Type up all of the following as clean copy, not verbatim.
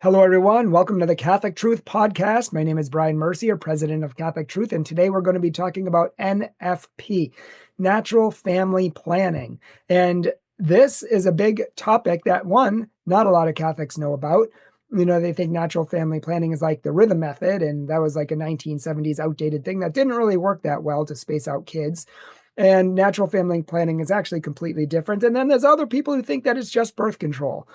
Hello, everyone. Welcome to the Catholic Truth Podcast. My name is Bryan Mercier, president of Catholic Truth, and today we're going to be talking about NFP, natural family planning. And this is a big topic that, one, not a lot of Catholics know about. You know, they think natural family planning is like the rhythm method, and that was like a 1970s outdated thing that didn't really work that well to space out kids. And natural family planning is actually completely different. And then there's other people who think that it's just birth control,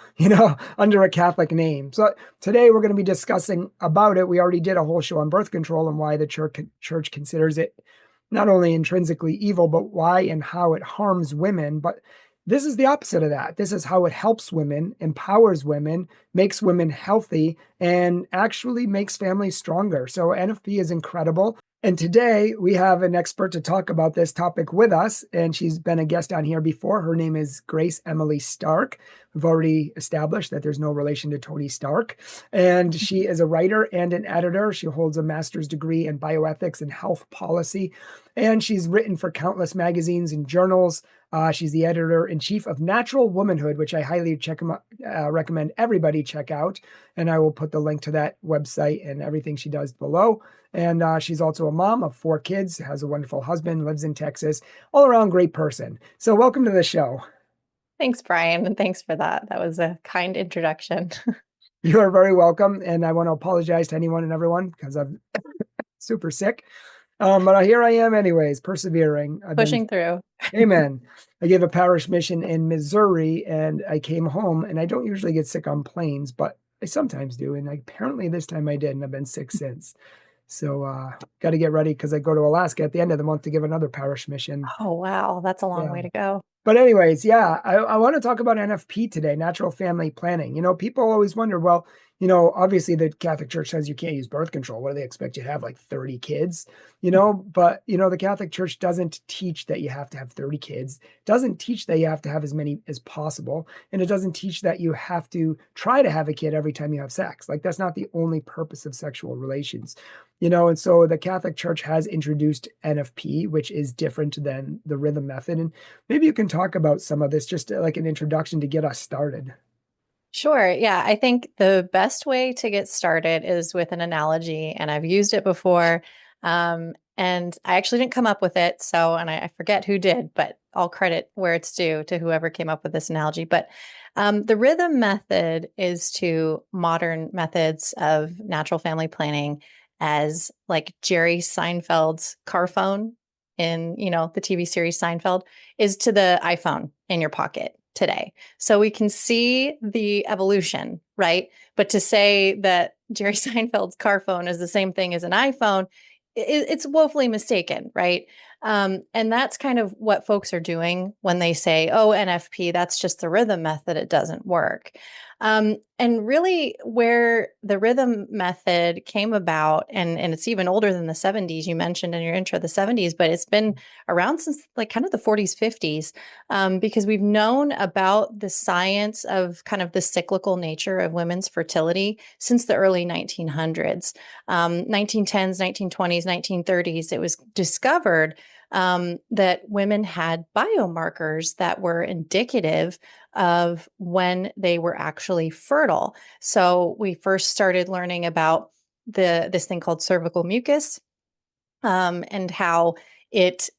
under a Catholic name. So today we're going to be discussing about it. We already did a whole show on birth control and why the church considers it not only intrinsically evil, but why and how it harms women. But this is the opposite of that. This is how it helps women, empowers women, makes women healthy, and actually makes families stronger. So NFP is incredible. And today we have an expert to talk about this topic with us, and she's been a guest on here before. Her name is Grace Emily Stark. We've already established that there's no relation to Tony Stark, and she is a writer and an editor. She holds a master's degree in bioethics and health policy, and she's written for countless magazines and journals. She's the editor-in-chief of Natural Womanhood, which I highly recommend everybody check out, and I will put the link to that website and everything she does below. And she's also a mom of 4 kids, has a wonderful husband, lives in Texas, all around great person. So welcome to the show. Thanks, Bryan, and thanks for that. That was a kind introduction. You are very welcome. And I want to apologize to anyone and everyone because I'm super sick. But here I am anyways, persevering. Pushing through. Amen. I gave a parish mission in Missouri and I came home, and I don't usually get sick on planes, but I sometimes do. And apparently this time I did, and I've been sick since. So got to get ready because I go to Alaska at the end of the month to give another parish mission. Oh, wow. That's a long way to go. But anyways, yeah, I want to talk about NFP today, natural family planning. People always wonder, well, obviously the Catholic Church says you can't use birth control. What do they expect you to have, like 30 kids? But, the Catholic Church doesn't teach that you have to have 30 kids, doesn't teach that you have to have as many as possible. And it doesn't teach that you have to try to have a kid every time you have sex. Like, that's not the only purpose of sexual relations. And so the Catholic Church has introduced NFP, which is different than the rhythm method. And maybe you can talk about some of this, just like an introduction to get us started. Sure. Yeah. I think the best way to get started is with an analogy, and I've used it before. And I actually didn't come up with it. And I forget who did, but I'll credit where it's due to whoever came up with this analogy. But the rhythm method is to modern methods of natural family planning as like Jerry Seinfeld's car phone in, the TV series Seinfeld is to the iPhone in your pocket today. So we can see the evolution, right? But to say that Jerry Seinfeld's car phone is the same thing as an iPhone, it's woefully mistaken, right? And that's kind of what folks are doing when they say, oh, NFP, that's just the rhythm method, it doesn't work. And really where the rhythm method came about, and it's even older than the 70s, you mentioned in your intro, the 70s, but it's been around since like kind of the 40s, 50s, because we've known about the science of kind of the cyclical nature of women's fertility since the early 1900s, 1910s, 1920s, 1930s. It was discovered that women had biomarkers that were indicative of when they were actually fertile. So we first started learning about this thing called cervical mucus, and how it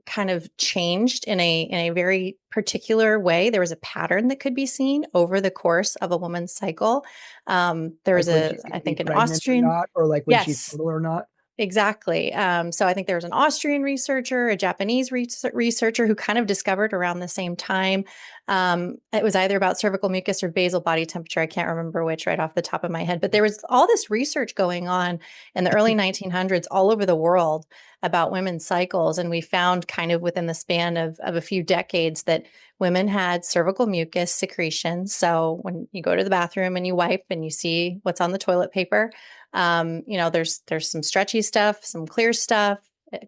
kind of changed in a very particular way. There was a pattern that could be seen over the course of a woman's cycle. There was I think, an Austrian, or not, or like when she's yes, fertile or not. exactly. So I think there was an Austrian researcher, a Japanese researcher who kind of discovered around the same time. It was either about cervical mucus or basal body temperature. I can't remember which right off the top of my head, but there was all this research going on in the early 1900s all over the world about women's cycles. And we found kind of within the span of a few decades that women had cervical mucus secretions. So when you go to the bathroom and you wipe and you see what's on the toilet paper, there's some stretchy stuff, some clear stuff,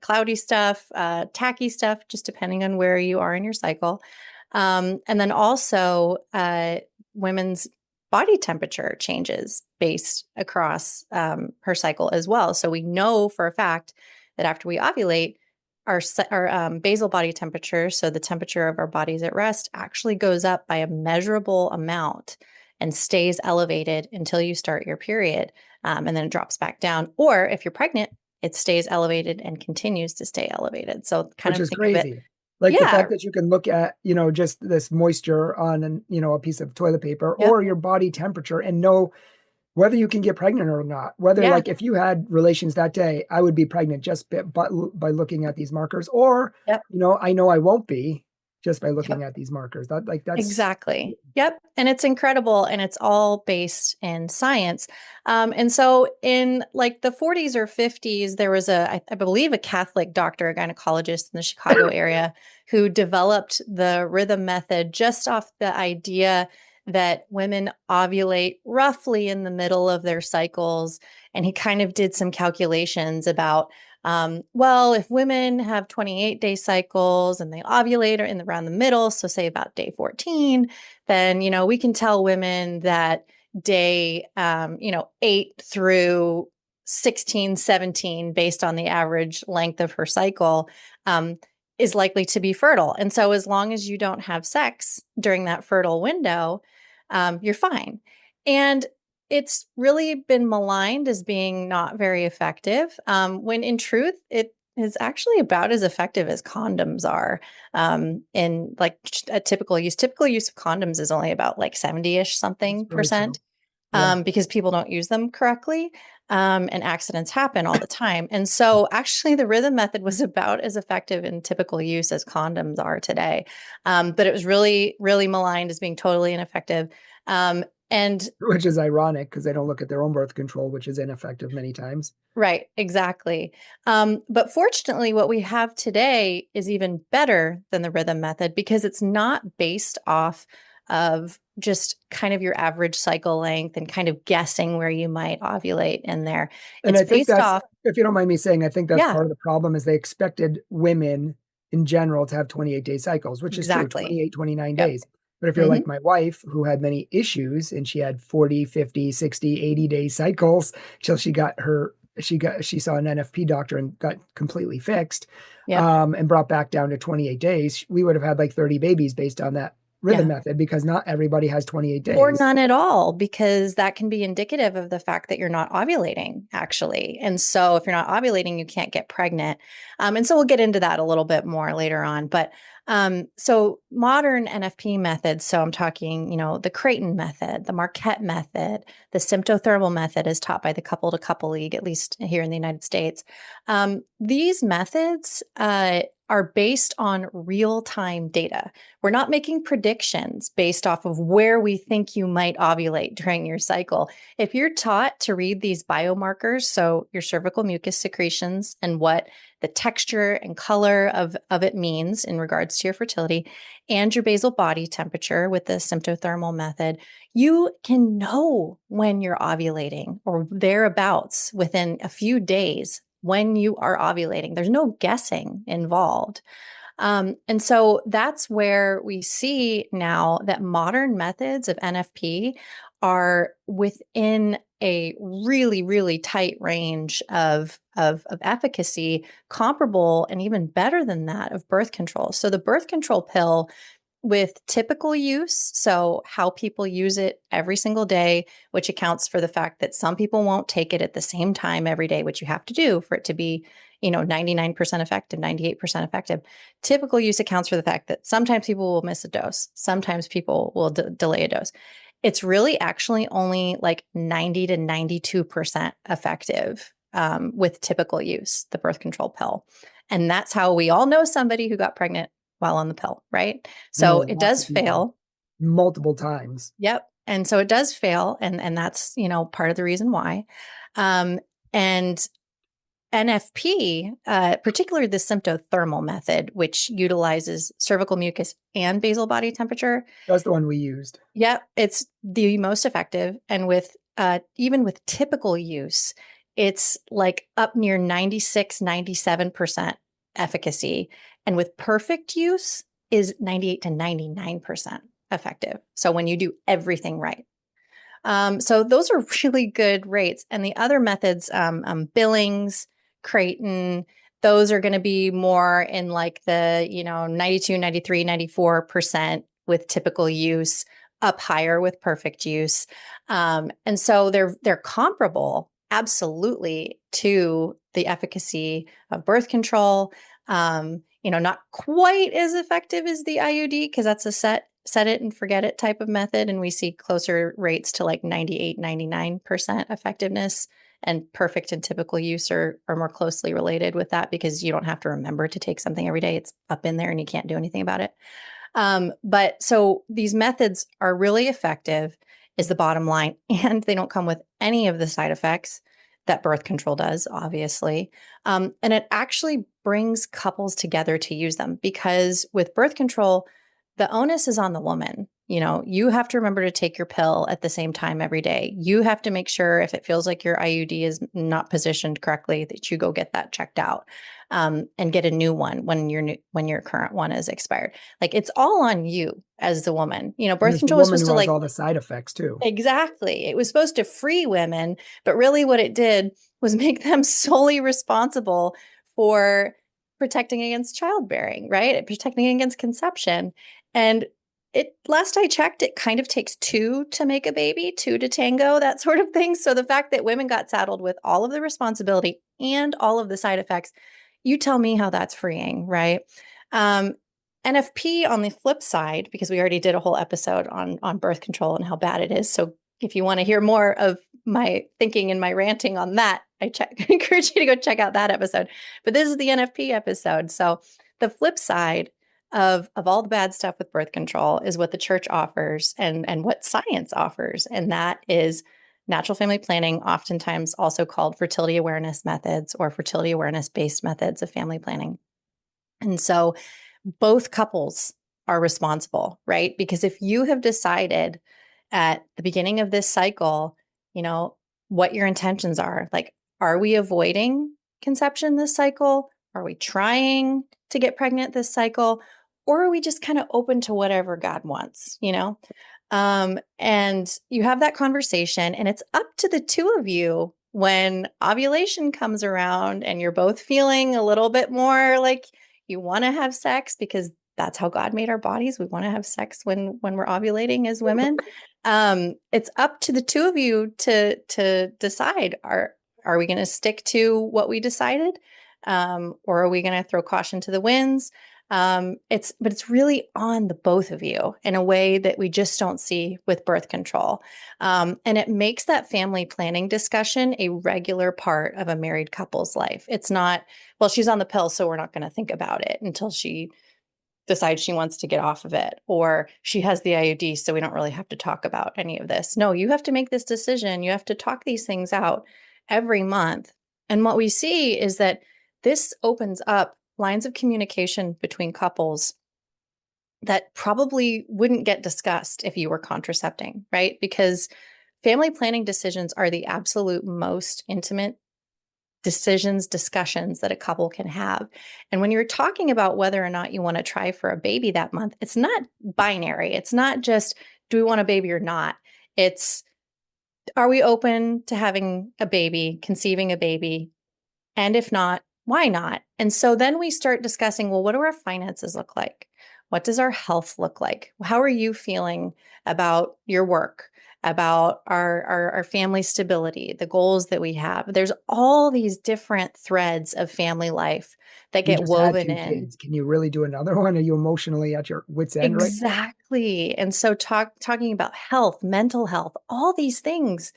cloudy stuff, tacky stuff, just depending on where you are in your cycle. And then also women's body temperature changes based across her cycle as well. So we know for a fact that after we ovulate, our basal body temperature, so the temperature of our bodies at rest, actually goes up by a measurable amount. and stays elevated until you start your period. And then it drops back down. Or if you're pregnant, it stays elevated and continues to stay elevated. So kind Which of is think of it. crazy. Like the Yeah. fact that you can look at, just this moisture on a piece of toilet paper Yep. or your body temperature and know whether you can get pregnant or not. Whether Yeah. like if you had relations that day, I would be pregnant just by looking at these markers, or Yep. I know I won't be just by looking Yep. at these markers. That's Exactly. Yep. And it's incredible. And it's all based in science. And so in like the 40s or 50s, there was I believe, a Catholic doctor, a gynecologist in the Chicago area who developed the rhythm method just off the idea that women ovulate roughly in the middle of their cycles. And he kind of did some calculations about well, if women have 28-day cycles and they ovulate or around the middle, so say about day 14, then, we can tell women that day, 8 through 16, 17, based on the average length of her cycle, is likely to be fertile. And so as long as you don't have sex during that fertile window, you're fine. And it's really been maligned as being not very effective, when in truth, it is actually about as effective as condoms are, in like a typical use. Typical use of condoms is only about like 70-ish something really true. percent, Yeah. because people don't use them correctly. And accidents happen all the time. And so actually the rhythm method was about as effective in typical use as condoms are today. But it was really, really maligned as being totally ineffective. And Which is ironic because they don't look at their own birth control, which is ineffective many times. Right, exactly. But fortunately, what we have today is even better than the rhythm method because it's not based off of just kind of your average cycle length and kind of guessing where you might ovulate in there. And It's I think based that's, off, if you don't mind me saying, I think that's yeah, part of the problem is they expected women in general to have 28-day cycles, which is true, exactly. 28, 29 Yep. days. But if you're Hmm. like my wife, who had many issues and she had 40, 50, 60, 80-day cycles till she saw an NFP doctor and got completely fixed, Yep. and brought back down to 28 days, we would have had like 30 babies based on that rhythm Yeah. method because not everybody has 28 Or days. none at all, because that can be indicative of the fact that you're not ovulating, actually. And so if you're not ovulating, you can't get pregnant. And so we'll get into that a little bit more later on. But so modern NFP methods, so I'm talking, the Creighton method, the Marquette method, the symptothermal method is taught by the Couple to Couple League, at least here in the United States. These methods are based on real-time data. We're not making predictions based off of where we think you might ovulate during your cycle. If you're taught to read these biomarkers, so your cervical mucus secretions and what the texture and color of it means in regards to your fertility, and your basal body temperature with the symptothermal method, you can know when you're ovulating or thereabouts within a few days when you are ovulating. There's no guessing involved. And so that's where we see now that modern methods of NFP are within a really, really tight range of efficacy, comparable and even better than that of birth control. So the birth control pill with typical use, so how people use it every single day, which accounts for the fact that some people won't take it at the same time every day, which you have to do for it to be, 99% effective, 98% effective. Typical use accounts for the fact that sometimes people will miss a dose, sometimes people will delay a dose. It's really actually only like 90 to 92% effective, with typical use, the birth control pill. And that's how we all know somebody who got pregnant while on the pill, right? I know So it lots does of people fail. multiple times. Yep. And so it does fail. And that's, part of the reason why. And NFP, particularly the symptothermal method, which utilizes cervical mucus and basal body temperature. That's the one we used. Yep. It's the most effective. And with, even with typical use, it's like up near 96, 97% efficacy. And with perfect use is 98 to 99% effective. So when you do everything right. So those are really good rates. And the other methods, Billings, Creighton, those are going to be more in like the, 92, 93, 94% with typical use. up higher with perfect use. And so they're comparable absolutely to the efficacy of birth control. Not quite as effective as the IUD because that's a set it and forget it type of method. And we see closer rates to like 98, 99% effectiveness, and perfect and typical use are more closely related with that because you don't have to remember to take something every day. It's up in there and you can't do anything about it. But so these methods are really effective is the bottom line, and they don't come with any of the side effects that birth control does, obviously. And it actually brings couples together to use them because with birth control, the onus is on the woman. You have to remember to take your pill at the same time every day. You have to make sure if it feels like your IUD is not positioned correctly, that you go get that checked out, and get a new one when your current one is expired. Like it's all on you as the woman. And Birth it's the control was woman supposed who to has like all the side effects too. exactly. It was supposed to free women, but really what it did was make them solely responsible for protecting against childbearing, right? Protecting against conception. And last I checked, it kind of takes two to make a baby, two to tango, that sort of thing. So the fact that women got saddled with all of the responsibility and all of the side effects, you tell me how that's freeing, right? Um, NFP on the flip side, because we already did a whole episode on birth control and how bad it is. So if you want to hear more of my thinking and my ranting on that, I encourage you to go check out that episode. But this is the NFP episode. So the flip side of all the bad stuff with birth control is what the church offers and what science offers. And that is natural family planning, oftentimes also called fertility awareness methods or fertility awareness based methods of family planning. And so both couples are responsible, right? Because if you have decided at the beginning of this cycle, what your intentions are, like, are we avoiding conception this cycle? Are we trying to get pregnant this cycle? Or are we just kind of open to whatever God wants, and you have that conversation, and it's up to the two of you when ovulation comes around and you're both feeling a little bit more like you want to have sex because that's how God made our bodies. We want to have sex when we're ovulating as women. It's up to the two of you to decide, are we going to stick to what we decided, or are we going to throw caution to the winds? But it's really on the both of you in a way that we just don't see with birth control. And it makes that family planning discussion a regular part of a married couple's life. It's not, well, she's on the pill, so we're not going to think about it until she decides she wants to get off of it, or she has the IUD, so we don't really have to talk about any of this. No, you have to make this decision. You have to talk these things out every month. And what we see is that this opens up lines of communication between couples that probably wouldn't get discussed if you were contracepting, right? Because family planning decisions are the absolute most intimate discussions that a couple can have. And when you're talking about whether or not you want to try for a baby that month, it's not binary. It's not just, do we want a baby or not? It's, are we open to having a baby, conceiving a baby? And if not, why not? And so then we start discussing, well, what do our finances look like? What does our health look like? How are you feeling about your work, about our family stability, the goals that we have? There's all these different threads of family life that You get just had woven two in. kids. Can you really do another one? Are you emotionally at your wit's end right now? Exactly. And so talking about health, mental health, all these things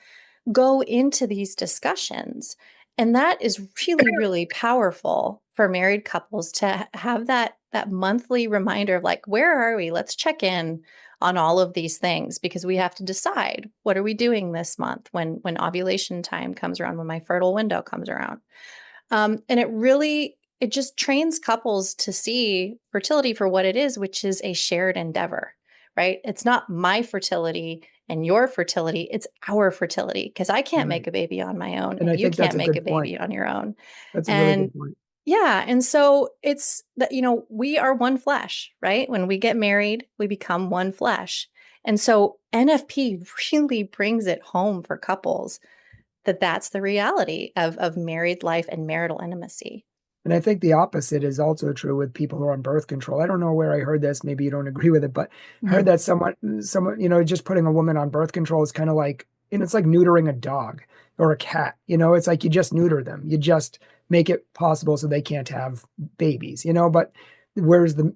go into these discussions. And that is really, really powerful for married couples to have that monthly reminder of like, where are we? Let's check in on all of these things because we have to decide, what are we doing this month when ovulation time comes around, when my fertile window comes around. And it just trains couples to see fertility for what it is, which is a shared endeavor, right? It's not my fertility and your fertility, it's our fertility, because I can't Right. make a baby on my own And I and you think that's can't a make good a point. baby on your own. That's a really And good point. yeah, and so it's that, we are one flesh, right? When we get married, we become one flesh. And so NFP really brings it home for couples that that's the reality of married life and marital intimacy. And I think the opposite is also true with people who are on birth control. I don't know where I heard this. Maybe you don't agree with it, but I heard Mhm. that someone, just putting a woman on birth control is kind of like, it's like neutering a dog or a cat. It's like you just neuter them. You just make it possible so they can't have babies, but where's the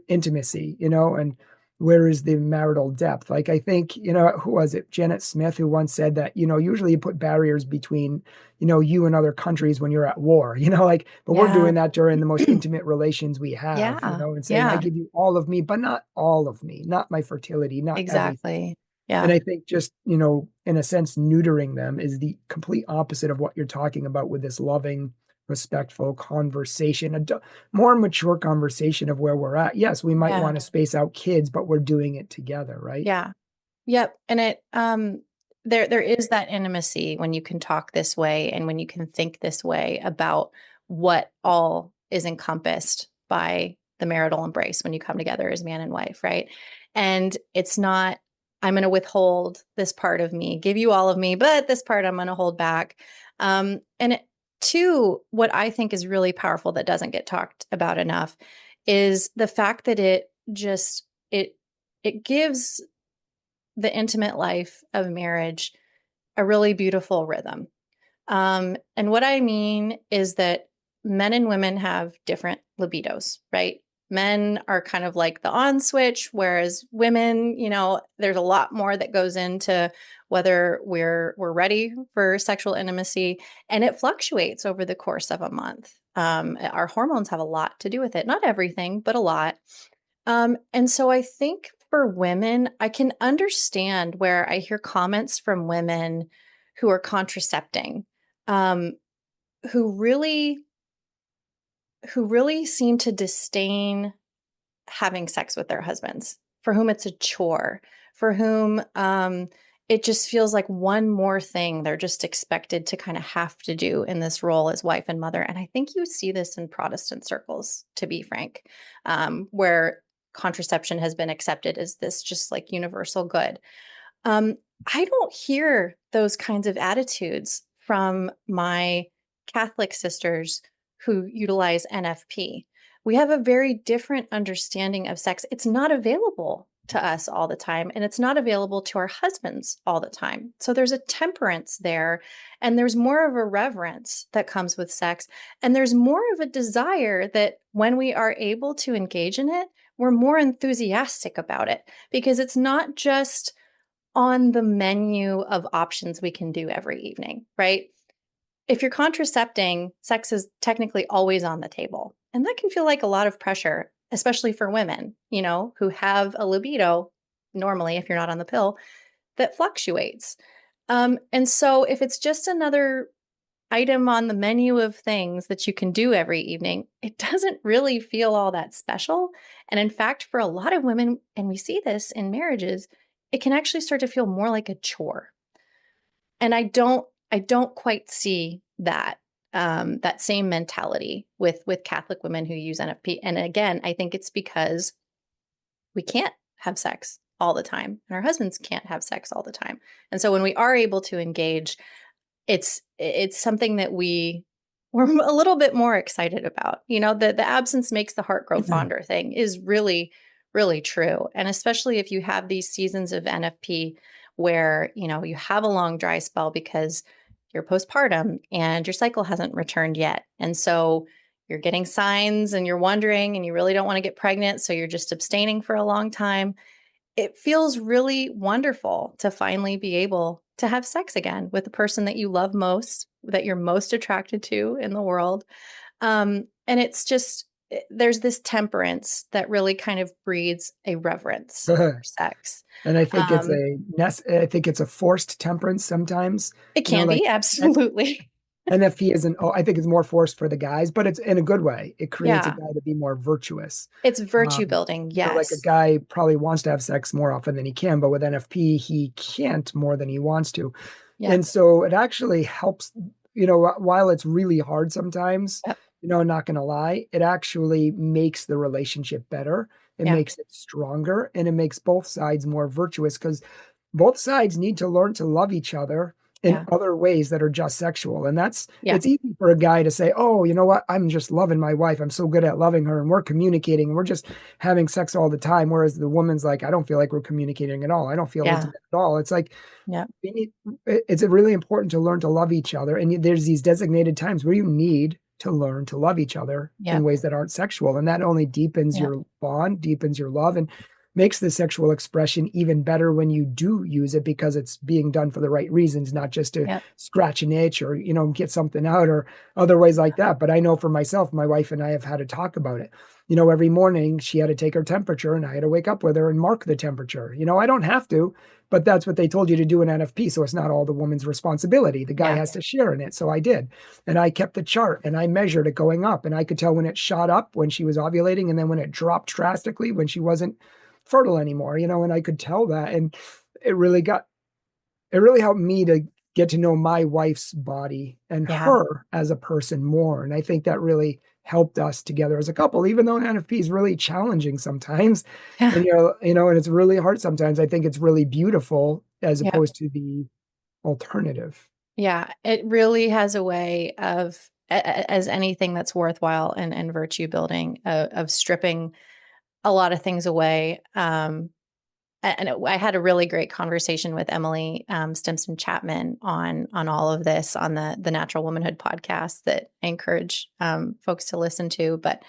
intimacy, and where is the marital depth? Like, I think, who was it? Janet Smith, who once said that, usually you put barriers between you and other countries when you're at war, like, but we're Yeah. doing that during the most intimate relations we have, Yeah. and saying, I Yeah. give you all of me, but not all of me, not my fertility, not everything. Exactly. And Yeah. I think just, in a sense, neutering them is the complete opposite of what you're talking about with this loving, respectful conversation, more mature conversation of where we're at. Yes, we might Yeah. want to space out kids, but we're doing it together, right? Yeah. Yep. And there is that intimacy when you can talk this way and when you can think this way about what all is encompassed by the marital embrace when you come together as man and wife, right? And it's not, I'm going to withhold this part of me, give you all of me, but this part I'm going to hold back. Two, what I think is really powerful that doesn't get talked about enough is the fact that it gives the intimate life of marriage a really beautiful rhythm. And what I mean is that men and women have different libidos, right? Men are kind of like the on switch, whereas women, there's a lot more that goes into whether we're ready for sexual intimacy, and it fluctuates over the course of a month. Our hormones have a lot to do with it, not everything, but a lot. And so I think for women, I can understand where I hear comments from women who are contracepting, um, who really, who really seem to disdain having sex with their husbands, for whom it's a chore, for whom it just feels like one more thing they're just expected to kind of have to do in this role as wife and mother. And I think you see this in Protestant circles, to be frank, where contraception has been accepted as this just like universal good. Um, I don't hear those kinds of attitudes from my Catholic sisters who utilize NFP. We have a very different understanding of sex. It's not available to us all the time, and it's not available to our husbands all the time. So there's a temperance there, and there's more of a reverence that comes with sex. And there's more of a desire that when we are able to engage in it, we're more enthusiastic about it because it's not just on the menu of options we can do every evening, right? If you're contracepting, sex is technically always on the table. And that can feel like a lot of pressure, especially for women, who have a libido, normally, if you're not on the pill, that fluctuates. And so if it's just another item on the menu of things that you can do every evening, it doesn't really feel all that special. And in fact, for a lot of women, and we see this in marriages, it can actually start to feel more like a chore. And I don't quite see that same mentality with Catholic women who use NFP. And again, I think it's because we can't have sex all the time, and our husbands can't have sex all the time. And so when we are able to engage, it's something that we're a little bit more excited about. The absence makes the heart grow fonder thing is really, really true. And especially if you have these seasons of NFP where, you have a long dry spell because you're postpartum and your cycle hasn't returned yet. And so you're getting signs and you're wondering and you really don't want to get pregnant. So you're just abstaining for a long time. It feels really wonderful to finally be able to have sex again with the person that you love most, that you're most attracted to in the world. And it's just, there's this temperance that really kind of breeds a reverence for sex. And I think Um, I think it's a forced temperance sometimes. it can Like be, absolutely. NFP isn't. Oh, I think it's more forced for the guys, but it's in a good way. It creates a Yeah. guy to be more virtuous. It's virtue Um, building. like a Yes. guy probably wants to have sex more often than he can, but with NFP, he can't more than he wants to. Yep. And so it actually helps, while it's really hard sometimes, Yep. not going to lie, it actually makes the relationship better. It Yeah. makes it stronger and it makes both sides more virtuous because both sides need to learn to love each other in Yeah. other ways that are just sexual. And Yeah. it's easy for a guy to say, oh, you know what? I'm just loving my wife. I'm so good at loving her and we're communicating and we're just having sex all the time. Whereas the woman's like, I don't feel like we're communicating at all. I don't feel Yeah. intimate at all. It's like, Yeah. we need, it's really important to learn to love each other. And there's these designated times where you need to learn to love each other Yeah. in ways that aren't sexual. And that only deepens Yeah. your bond, deepens your love, and makes the sexual expression even better when you do use it because it's being done for the right reasons, not just to Yeah. scratch an itch or, get something out or other ways like that. But I know for myself, my wife and I have had to talk about it. Every morning she had to take her temperature and I had to wake up with her and mark the temperature. I don't have to, but that's what they told you to do in NFP. So it's not all the woman's responsibility. The guy Yeah. has to share in it. So I did. And I kept the chart and I measured it going up. And I could tell when it shot up when she was ovulating and then when it dropped drastically when she wasn't fertile anymore, and I could tell that. And it really got, it really helped me to get to know my wife's body and Yeah. her as a person more. And I think that really helped us together as a couple, even though NFP is really challenging sometimes. Yeah. And and it's really hard sometimes. I think it's really beautiful as Yeah. opposed to the alternative. Yeah. It really has a way of, as anything that's worthwhile and virtue building, of stripping a lot of things away. I had a really great conversation with Emily Stimson Chapman on all of this on the Natural Womanhood podcast that I encourage folks to listen to. But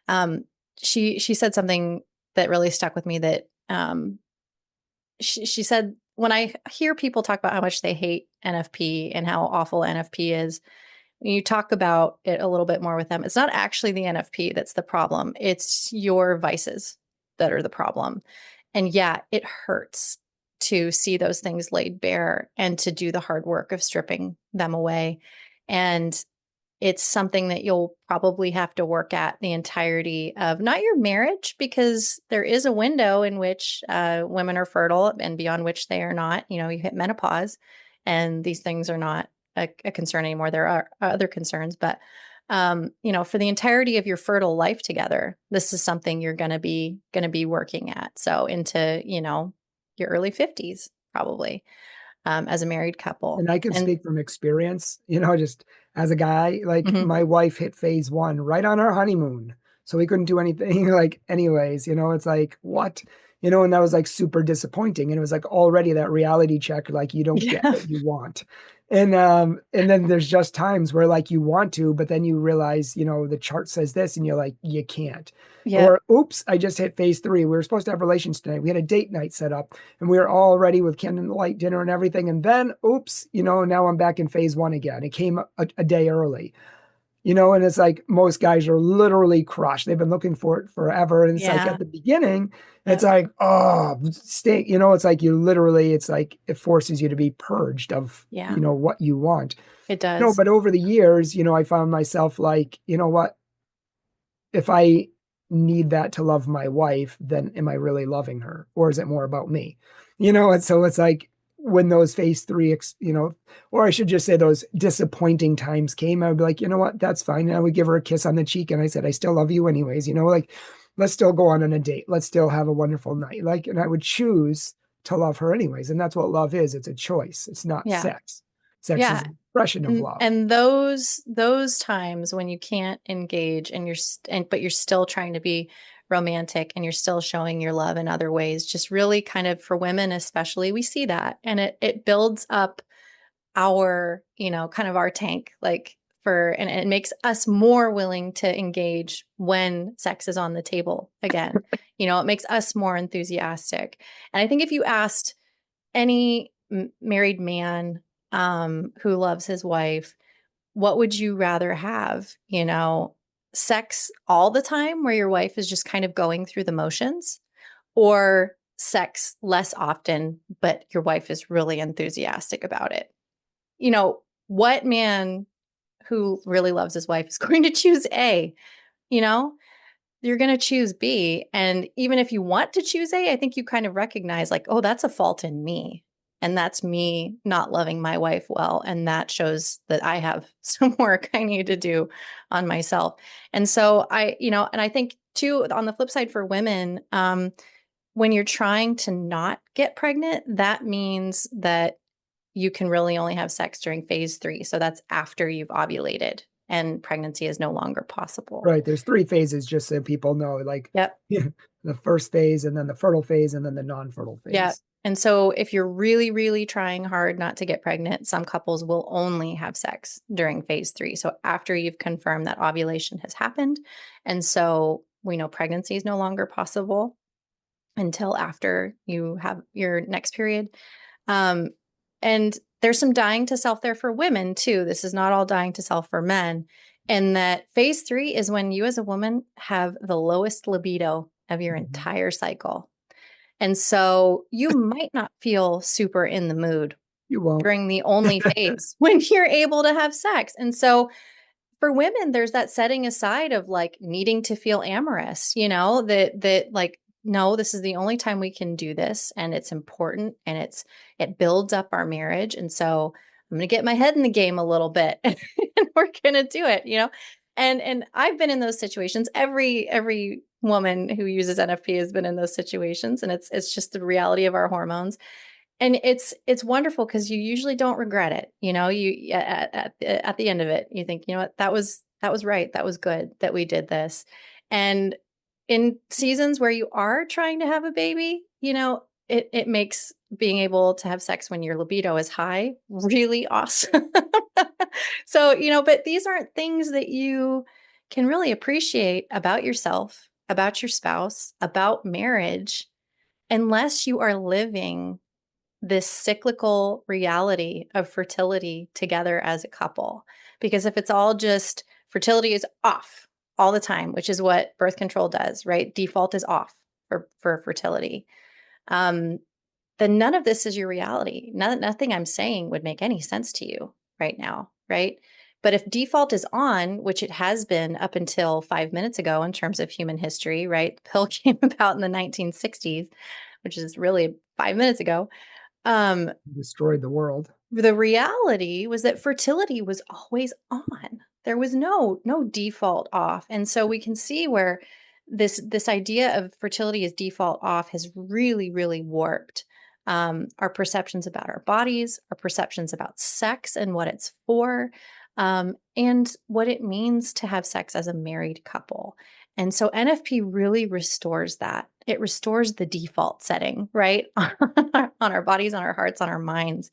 um, she said something that really stuck with me. That she said, when I hear people talk about how much they hate NFP and how awful NFP is, when you talk about it a little bit more with them, it's not actually the NFP that's the problem. It's your vices that are the problem. And yeah, it hurts to see those things laid bare and to do the hard work of stripping them away. And it's something that you'll probably have to work at the entirety of not your marriage, because there is a window in which women are fertile and beyond which they are not. You hit menopause and these things are not a concern anymore. There are other concerns, but for the entirety of your fertile life together, this is something you're going to be working at. So into, your early 50s, probably, as a married couple. And I can And speak from experience, just as a guy, like mhm, my wife hit phase one right on our honeymoon. So we couldn't do anything like anyways, it's like, what? And that was like super disappointing. And it was like already that reality check, like you don't get yeah, what you want. And then there's just times where like you want to, but then you realize, the chart says this and you're like, you can't. yeah, Or oops, I just hit phase three. We were supposed to have relations tonight. We had a date night set up and we were all ready with candlelight dinner and everything. And then, oops, now I'm back in phase one again. It came a day early, and it's like most guys are literally crushed. They've been looking for it forever. And it's like yeah, at the beginning, yeah, it's like, oh, stay, it's like it's like it forces you to be purged of, yeah. what you want. It No, does. but over the years, I found myself like, what? If I need that to love my wife, then am I really loving her? Or is it more about me? And so it's like when those phase three, or I should just say those disappointing times came, I would be like, you know what, that's fine. And I would give her a kiss on the cheek and I said, I still love you anyways, like, let's still go on a date. Let's still have a wonderful night. Like, and I would choose to love her anyways. And that's what love is. It's a choice. It's not Yeah. sex. Sex is Yeah. an expression of love. And those times when you can't engage and but you're still trying to be romantic and you're still showing your love in other ways, just really kind of, for women especially, we see that, and it builds up our, kind of our tank, like, and it makes us more willing to engage when sex is on the table again. It makes us more enthusiastic. And I think if you asked any married man who loves his wife, what would you rather have? Sex all the time where your wife is just kind of going through the motions, or sex less often, but your wife is really enthusiastic about it? What man who really loves his wife is going to choose A? You know, you're going to choose B. And even if you want to choose A, I think you kind of recognize, like, oh, that's a fault in me. And that's me not loving my wife well. And that shows that I have some work I need to do on myself. And so and I think too, on the flip side for women, when you're trying to not get pregnant, that means that you can really only have sex during phase 3. So that's after you've ovulated and pregnancy is no longer possible. Right. There's 3 phases, just so people know, like, Yep. the first phase, and then the fertile phase, and then the non-fertile Yeah. phase. And so if you're really, really trying hard not to get pregnant, some couples will only have sex during phase 3. So after you've confirmed that ovulation has happened. And so we know pregnancy is no longer possible until after you have your next period. Um, and there's some dying to self there for women too. This is not all dying to self for men. And that phase 3 is when you as a woman have the lowest libido of your Mhm. entire cycle. And so you might not feel super in the mood You won't. during the only phase when you're able to have sex. And so for women, there's that setting aside of like needing to feel amorous, that like, no, this is the only time we can do this. And it's important and it builds up our marriage. And so I'm going to get my head in the game a little bit and we're going to do it. And I've been in those situations. Every woman who uses NFP has been in those situations. And it's just the reality of our hormones. And it's wonderful because you usually don't regret it. You at the end of it, you think, you know what, that was right. That was good that we did this. And in seasons where you are trying to have a baby, it makes being able to have sex when your libido is high really awesome. So, but these aren't things that you can really appreciate about yourself, about your spouse, about marriage, unless you are living this cyclical reality of fertility together as a couple. Because if it's all just fertility is off all the time, which is what birth control does, right? Default is off for fertility. Um, then none of this is your reality. Nothing I'm saying would make any sense to you right now, right? But if default is on, which it has been up until 5 minutes ago in terms of human history, right? The pill came about in the 1960s, which is really 5 minutes ago. Destroyed the world. The reality was that fertility was always on. There was no default off. And so we can see where this idea of fertility as default off has really, really warped our perceptions about our bodies, our perceptions about sex and what it's for, and what it means to have sex as a married couple. And so NFP really restores that. It restores the default setting, right? On our bodies, on our hearts, on our minds.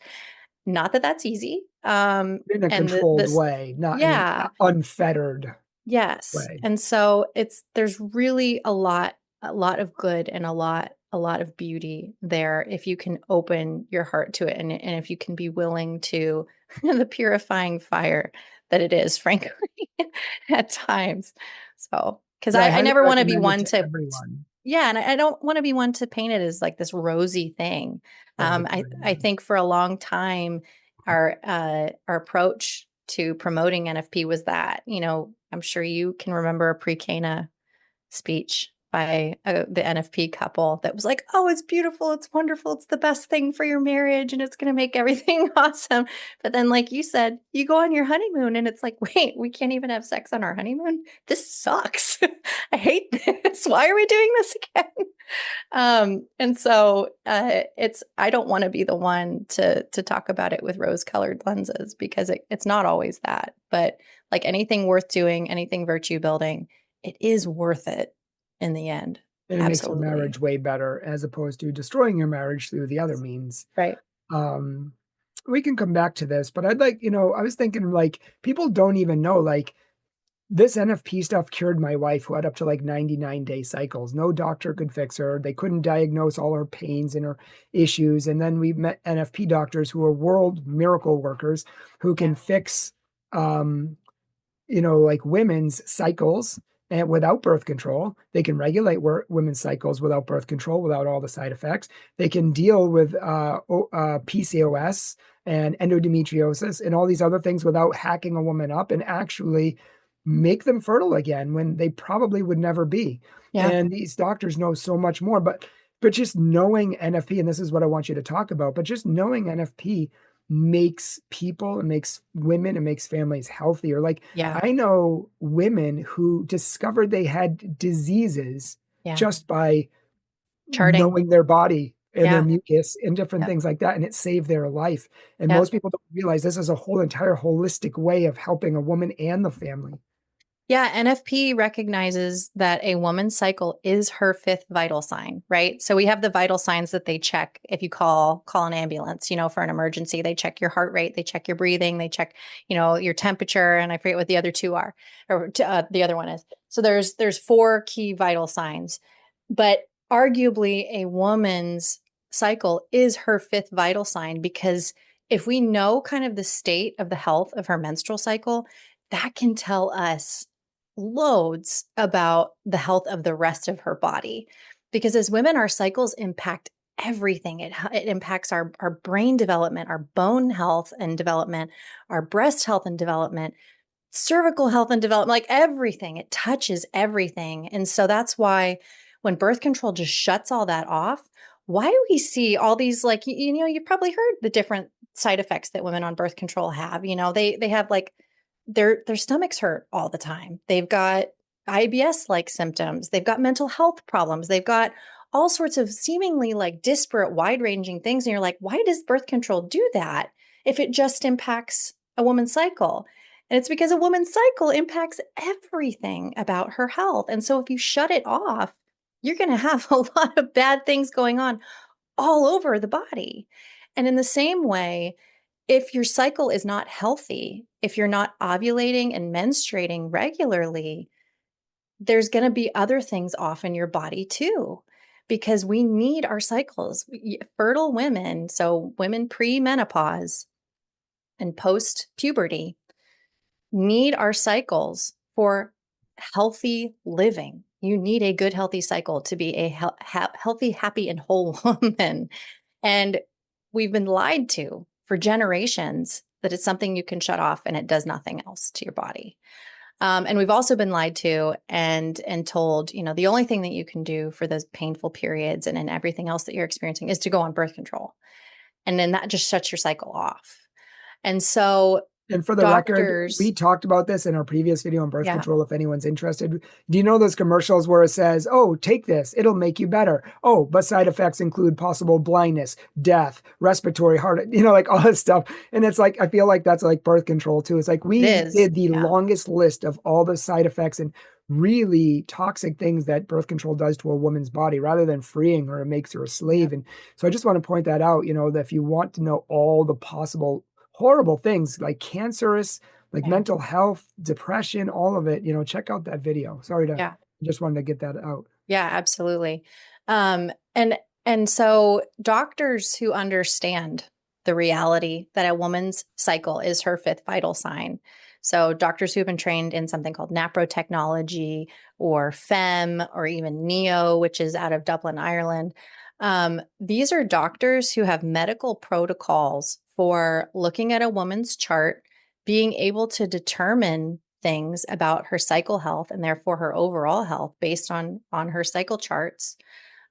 Not that that's easy. In a And controlled this, way, not in an yeah, unfettered yes. way. And so there's really a lot of good and a lot of beauty there if you can open your heart to it and if you can be willing to the purifying fire that it is, frankly, at times. So, because Yeah, I I highly never want to be recommend it one to to everyone. yeah, and I don't want to be one to paint it as like this rosy thing. Oh, it's I think for a long time, our approach to promoting NFP was that, I'm sure you can remember a pre-Cana speech by the NFP couple that was like, "Oh, it's beautiful, it's wonderful, it's the best thing for your marriage, and it's going to make everything awesome." But then, like you said, you go on your honeymoon, and it's like, "Wait, we can't even have sex on our honeymoon. This sucks. I hate this. Why are we doing this again?" And so I don't want to be the one to talk about it with rose-colored lenses because it's not always that. But like anything worth doing, anything virtue building, it is worth it in the end. And it makes your Absolutely. marriage way better as opposed to destroying your marriage through the other means. Right. Um, we can come back to this, but I'd like, I was thinking like people don't even know like this NFP stuff cured my wife who had up to like 99-day cycles. No doctor could fix her. They couldn't diagnose all her pains and her issues. And then we met NFP doctors who are world miracle workers who Yeah. can fix like women's cycles and without birth control. They can regulate women's cycles without birth control, without all the side effects. They can deal with PCOS and endometriosis and all these other things without hacking a woman up and actually make them fertile again when they probably would never be. Yeah. And these doctors know so much more, but just knowing NFP, and this is what I want you to talk about, but just knowing NFP makes people, it makes women, it makes families healthier. Like Yeah. I know women who discovered they had diseases Yeah. just by Charting. knowing their body and their Yeah. mucus and different Yep. things like that, and it saved their life. And Yep. most people don't realize this is a whole entire holistic way of helping a woman and the family. Yeah, NFP recognizes that a woman's cycle is her fifth vital sign, right? So we have the vital signs that they check if you call an ambulance, for an emergency. They check your heart rate, they check your breathing, they check, your temperature, and I forget what the other two are, or the other one is. So there's four key vital signs, but arguably a woman's cycle is her fifth vital sign because if we know kind of the state of the health of her menstrual cycle, that can tell us loads about the health of the rest of her body. Because as women, our cycles impact everything. It impacts our brain development, our bone health and development, our breast health and development, cervical health and development, like everything. It touches everything. And so that's why when birth control just shuts all that off, why do we see all these like you've probably heard the different side effects that women on birth control have. They have like their stomachs hurt all the time. They've got IBS like symptoms. They've got mental health problems. They've got all sorts of seemingly like disparate, wide ranging things. And you're like, why does birth control do that if it just impacts a woman's cycle? And it's because a woman's cycle impacts everything about her health. And so if you shut it off, you're going to have a lot of bad things going on all over the body. And in the same way, if your cycle is not healthy, if you're not ovulating and menstruating regularly, there's going to be other things off in your body too, because we need our cycles. Fertile women, so women pre-menopause and post-puberty, need our cycles for healthy living. You need a good, healthy cycle to be a healthy, happy, and whole woman. And we've been lied to for generations that it's something you can shut off and it does nothing else to your body. And we've also been lied to and told, the only thing that you can do for those painful periods and everything else that you're experiencing is to go on birth control. And then that just shuts your cycle off. And so And for the record, we doctors, talked about this in our previous video on birth yeah, control if anyone's interested. Do you know those commercials where it says, oh, take this, it'll make you better? Oh, but side effects include possible blindness, death, respiratory heart, like all this stuff. And it's like, I feel like that's like birth control too. It's like it we is. did the Yeah. longest list of all the side effects and really toxic things that birth control does to a woman's body rather than freeing her, it makes her a slave. Yep. And so I just want to point that out, that if you want to know all the possible horrible things like cancerous, like Yeah. mental health, depression, all of it, check out that video. Sorry to Yeah. just wanted to get that out. Yeah, absolutely. And so doctors who understand the reality that a woman's cycle is her fifth vital sign. So doctors who have been trained in something called NAPRO technology or FEM or even NEO, which is out of Dublin, Ireland. These are doctors who have medical protocols for looking at a woman's chart, being able to determine things about her cycle health and therefore her overall health based on her cycle charts,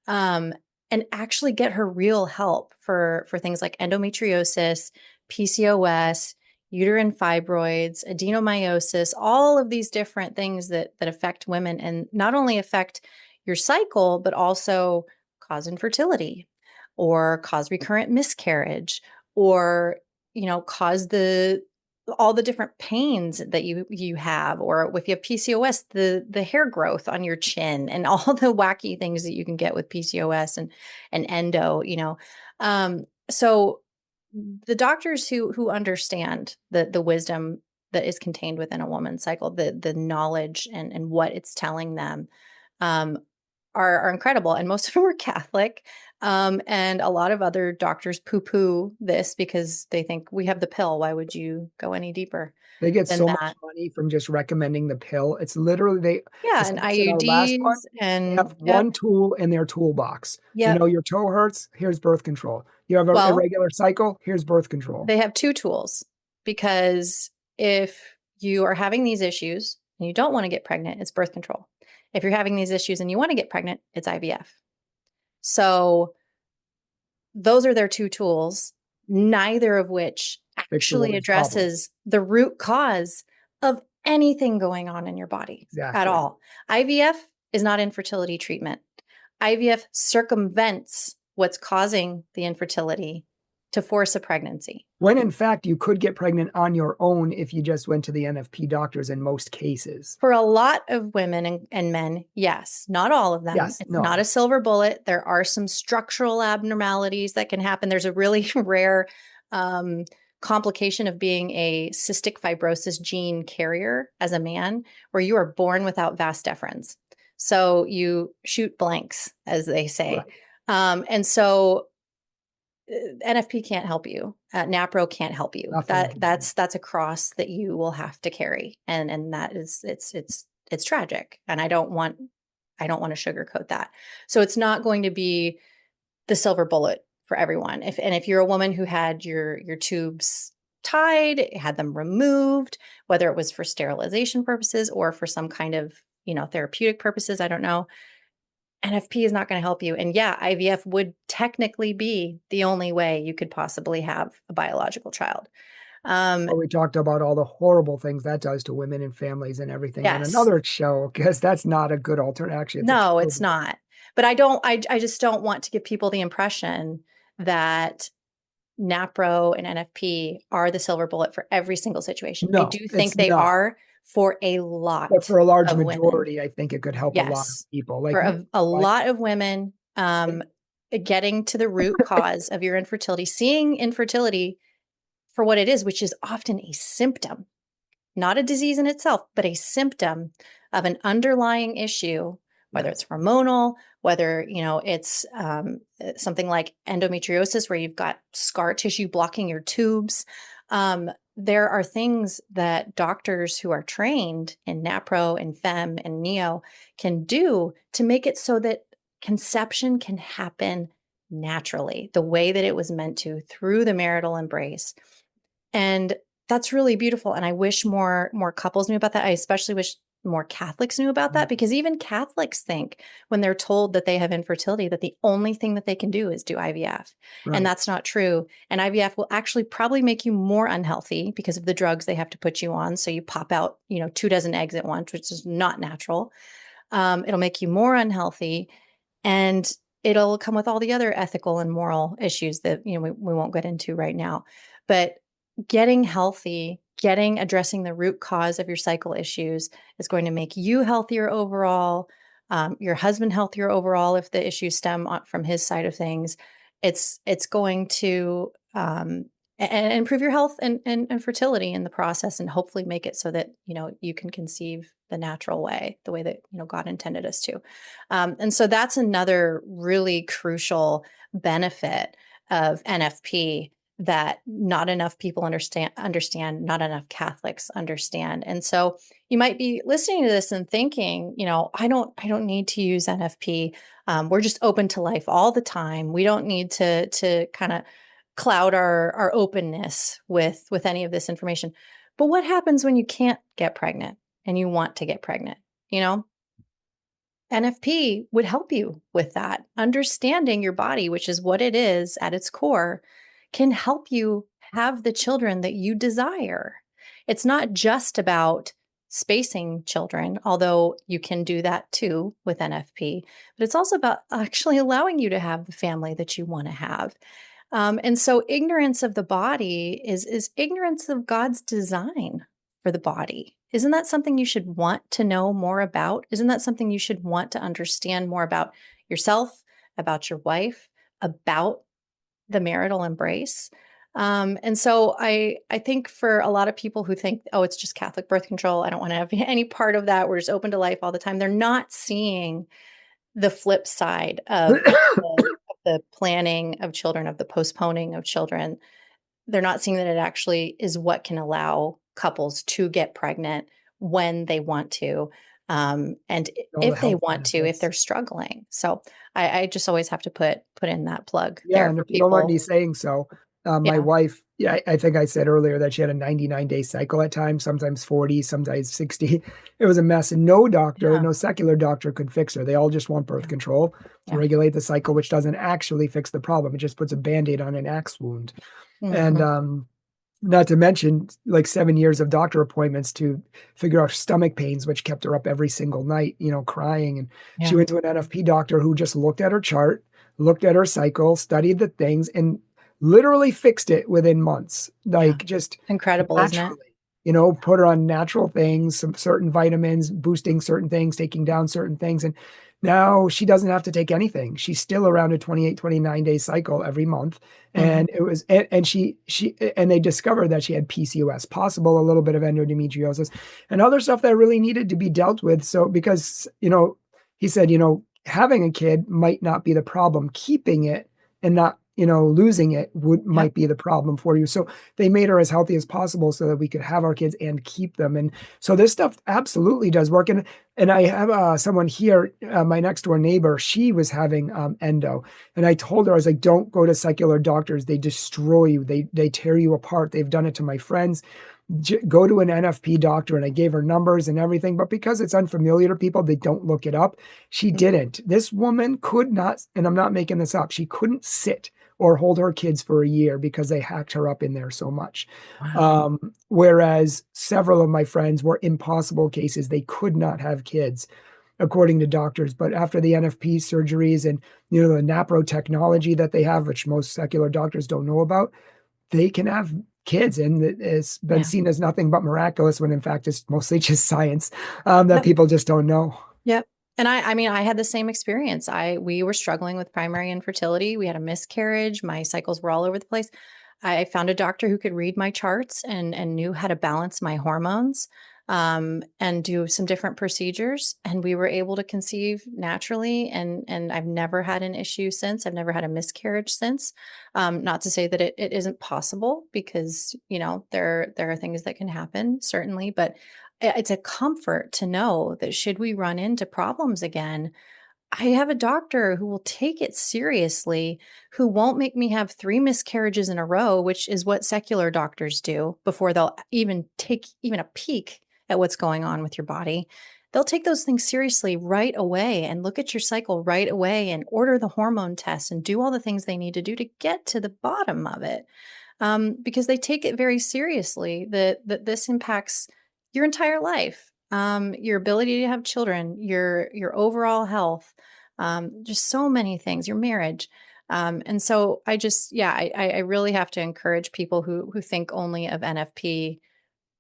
um, and actually get her real help for things like endometriosis, PCOS, uterine fibroids, adenomyosis, all of these different things that affect women and not only affect your cycle but also cause infertility or cause recurrent miscarriage or cause all the different pains that you have, or if you have PCOS, the hair growth on your chin and all the wacky things that you can get with PCOS and endo. So the doctors who understand the wisdom that is contained within a woman's cycle, the knowledge and what it's telling them, um, are incredible. And most of them are Catholic. And a lot of other doctors poo poo this because they think we have the pill. Why would you go any deeper They get than so much that? money from just recommending the pill. It's literally they Yeah. just And like I said our last one, IUDs they and have one tool in their toolbox. yep. Your toe hurts, here's birth control. You have an Well, irregular cycle, here's birth control. they have two tools because if you are having these issues and you don't want to get pregnant, it's birth control. If you're having these issues and you want to get pregnant, it's IVF. So those are their two tools, neither of which Fix the actually woman's problem. addresses the root cause of anything going on in your body at Exactly. all. IVF is not infertility treatment. IVF circumvents what's causing the infertility to force a pregnancy. When in fact, you could get pregnant on your own if you just went to the NFP doctors in most cases. For a lot of women and men, yes. Not all of them. Yes, It's no. not a silver bullet. There are some structural abnormalities that can happen. There's a really rare complication of being a cystic fibrosis gene carrier as a man, where you are born without vas deferens. So you shoot blanks, as they say. Right. And so NFP can't help you. NAPRO can't help you. That's a cross that you will have to carry, and that is it's tragic. And I don't want to sugarcoat that. So it's not going to be the silver bullet for everyone. If you're a woman who had your tubes tied, had them removed, whether it was for sterilization purposes or for some kind of therapeutic purposes, I don't know. NFP is not going to help you. And yeah, IVF would technically be the only way you could possibly have a biological child. Well, we talked about all the horrible things that does to women and families and everything on Yes. another show, because that's not a good alternative. Actually, No, it's not. But I just don't want to give people the impression that NAPRO and NFP are the silver bullet for every single situation. I No, do it's think they not. are for a lot But for a large of women. majority, I think it could help a lot of Yes. people. For a lot of women, getting to the root cause of your infertility, seeing infertility for what it is, which is often a symptom, not a disease in itself, but a symptom of an underlying issue, whether it's hormonal, whether it's something like endometriosis, where you've got scar tissue blocking your tubes. There are things that doctors who are trained in NAPRO and FEM and NEO can do to make it so that conception can happen naturally, the way that it was meant to, through the marital embrace. And that's really beautiful. And I wish more couples knew about that. I especially wish more Catholics knew about that, because even Catholics think, when they're told that they have infertility, that the only thing that they can do is do IVF. Right. And that's not true. And IVF will actually probably make you more unhealthy because of the drugs they have to put you on. So you pop out, 24 eggs at once, which is not natural. It'll make you more unhealthy, and it'll come with all the other ethical and moral issues that we won't get into right now. But getting healthy, addressing the root cause of your cycle issues is going to make you healthier overall, your husband healthier overall if the issues stem from his side of things. It's going to and improve your health and fertility in the process, and hopefully make it so that you can conceive the natural way, the way that God intended us to. And so that's another really crucial benefit of NFP that not enough people understand, not enough Catholics understand. And so you might be listening to this and thinking, I don't need to use NFP. We're just open to life all the time. We don't need to kind of cloud our openness with any of this information. But what happens when you can't get pregnant and you want to get pregnant? NFP would help you with that. Understanding your body, which is what it is at its core, can help you have the children that you desire. It's not just about spacing children, although you can do that too with NFP, but it's also about actually allowing you to have the family that you want to have. And so ignorance of the body is ignorance of God's design for the body. Isn't that something you should want to know more about? Isn't that something you should want to understand more about yourself, about your wife, about the marital embrace? And so I think for a lot of people who think, oh, it's just Catholic birth control, I don't want to have any part of that, we're just open to life all the time, they're not seeing the flip side of the planning of children, of the postponing of children. They're not seeing that it actually is what can allow couples to get pregnant when they want to. And if they want to, if they're struggling. So I just always have to put in that plug. Yeah, there and for if you don't mind me people. saying so, my wife, I think I said earlier that she had a 99-day cycle at times, sometimes 40, sometimes 60. It was a mess, and no doctor, no secular doctor could fix her. They all just want birth control to regulate the cycle, which doesn't actually fix the problem. It just puts a Band-Aid on an axe wound. And not to mention, like 7 years of doctor appointments to figure out stomach pains, which kept her up every single night, crying. And she went to an NFP doctor who just looked at her chart, looked at her cycle, studied the things, and literally fixed it within months, Yeah. like just Incredible, isn't it? naturally. Put her on natural things, some certain vitamins, boosting certain things, taking down certain things. And now she doesn't have to take anything. She's still around a 28, 29-day cycle every month. Mhm. And it was, and and they discovered that she had PCOS, possible a little bit of endometriosis and other stuff that really needed to be dealt with. So, because, he said, having a kid might not be the problem. Keeping it and not, losing it Yep. might be the problem for you. So they made her as healthy as possible so that we could have our kids and keep them. And so this stuff absolutely does work. And I have someone here, my next door neighbor. She was having endo, and I told her, I was like, don't go to secular doctors. They destroy you. They tear you apart. They've done it to my friends. Go to an NFP doctor. And I gave her numbers and everything, but because it's unfamiliar to people, they don't look it up. She Mhm. didn't. This woman could not, and I'm not making this up, she couldn't sit or hold her kids for a year because they hacked her up in there so much. Wow. Whereas several of my friends were impossible cases. They could not have kids, according to doctors. But after the NFP surgeries and the NAPRO technology that they have, which most secular doctors don't know about, they can have kids, and it's been Yeah. seen as nothing but miraculous when in fact it's mostly just science that Yep. people just don't know. Yep. And I mean, I had the same experience. We were struggling with primary infertility. We had a miscarriage. My cycles were all over the place. I found a doctor who could read my charts and knew how to balance my hormones, and do some different procedures. And we were able to conceive naturally. And I've never had an issue since. I've never had a miscarriage since. Not to say that it isn't possible, because, there are things that can happen, certainly, but it's a comfort to know that should we run into problems again, I have a doctor who will take it seriously, who won't make me have 3 miscarriages in a row, which is what secular doctors do before they'll even take even a peek at what's going on with your body. They'll take those things seriously right away and look at your cycle right away and order the hormone tests and do all the things they need to do to get to the bottom of it, because they take it very seriously that this impacts your entire life, your ability to have children, your overall health, just so many things, your marriage. And so I just, yeah, I really have to encourage people who think only of NFP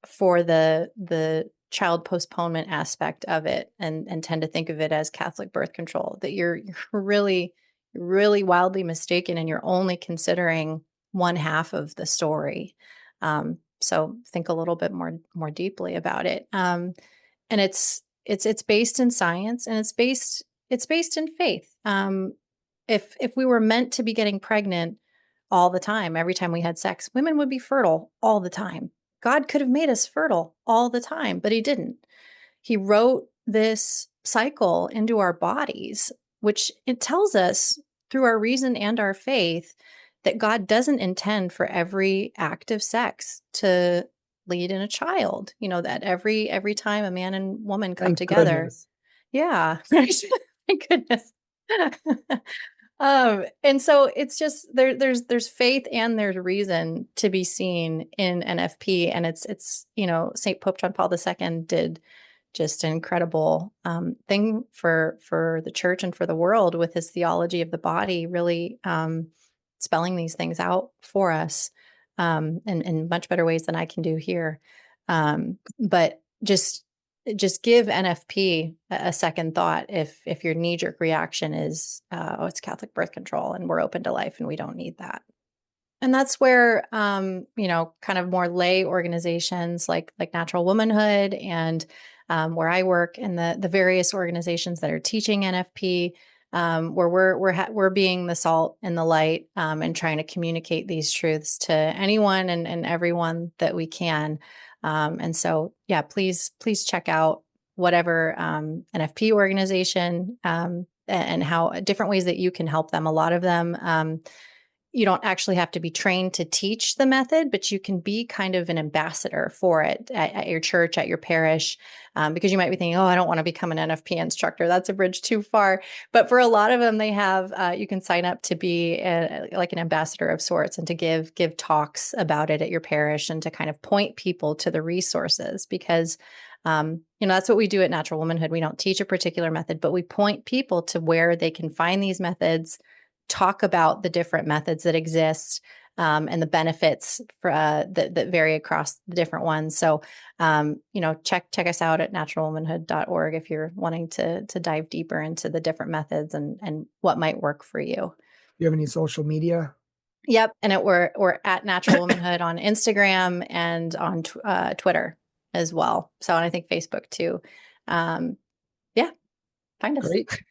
for the child postponement aspect of it, and tend to think of it as Catholic birth control, that you're really wildly mistaken, and you're only considering one half of the story. So think a little bit more deeply about it. And it's based in science, and it's based in faith. If we were meant to be getting pregnant all the time, every time we had sex, women would be fertile all the time. God could have made us fertile all the time, but he didn't. He wrote this cycle into our bodies, which it tells us through our reason and our faith that God doesn't intend for every act of sex to lead in a child. That every time a man and woman come Thank together. goodness. Yeah. Right. Thank goodness. And so it's just there's faith and there's reason to be seen in NFP. And it's St. Pope John Paul II did just an incredible thing for the church and for the world with his theology of the body, really spelling these things out for us, in much better ways than I can do here. But just give NFP a second thought if your knee jerk reaction is, oh, it's Catholic birth control and we're open to life and we don't need that. And that's where, kind of more lay organizations like Natural Womanhood, and where I work, and the various organizations that are teaching NFP, where we're being the salt and the light, and trying to communicate these truths to anyone and everyone that we can. And so, yeah, please check out whatever NFP organization, and how different ways that you can help them. A lot of them. You don't actually have to be trained to teach the method, but you can be kind of an ambassador for it at your church, at your parish, because you might be thinking, oh, I don't want to become an NFP instructor. That's a bridge too far. But for a lot of them, they have, you can sign up to be like an ambassador of sorts, and to give talks about it at your parish, and to kind of point people to the resources, because that's what we do at Natural Womanhood. We don't teach a particular method, but we point people to where they can find these methods talk about the different methods that exist, and the benefits for, that vary across the different ones. So, check us out at naturalwomanhood.org if you're wanting to dive deeper into the different methods and what might work for you. Do you have any social media? Yep, and we're at Natural Womanhood on Instagram and on Twitter as well. So, and I think Facebook too. Yeah, find us. Great.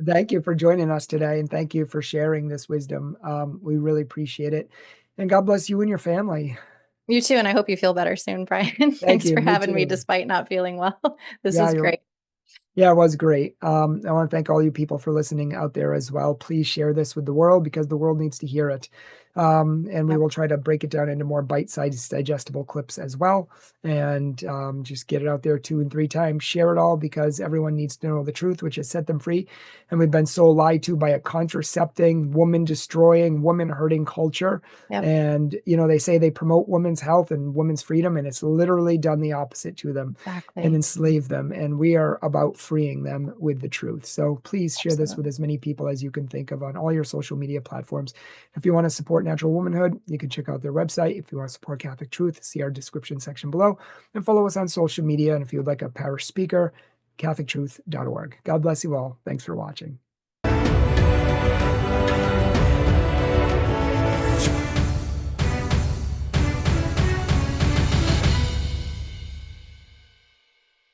Thank you for joining us today, and thank you for sharing this wisdom. We really appreciate it. And God bless you and your family. You too, and I hope you feel better soon, Brian. Thank Thanks you. for Me having me too. despite not feeling well. This Yeah, was great. Yeah, it was great. I want to thank all you people for listening out there as well. Please share this with the world because the world needs to hear it. And we Yep. will try to break it down into more bite-sized, digestible clips as well. And just get it out there 2 and 3 times. Share it all because everyone needs to know the truth, which has set them free. And we've been so lied to by a contracepting, woman-destroying, woman-hurting culture. Yep. And, they say they promote women's health and women's freedom, and it's literally done the opposite to them and Exactly. enslave them. And we are about freeing them with the truth. So please share this with Absolutely. as many people as you can think of on all your social media platforms. If you want to support Natural Womanhood, you can check out their website. If you want to support Catholic Truth, see our description section below and follow us on social media. And if you would like a parish speaker, catholictruth.org. God bless you all. Thanks for watching.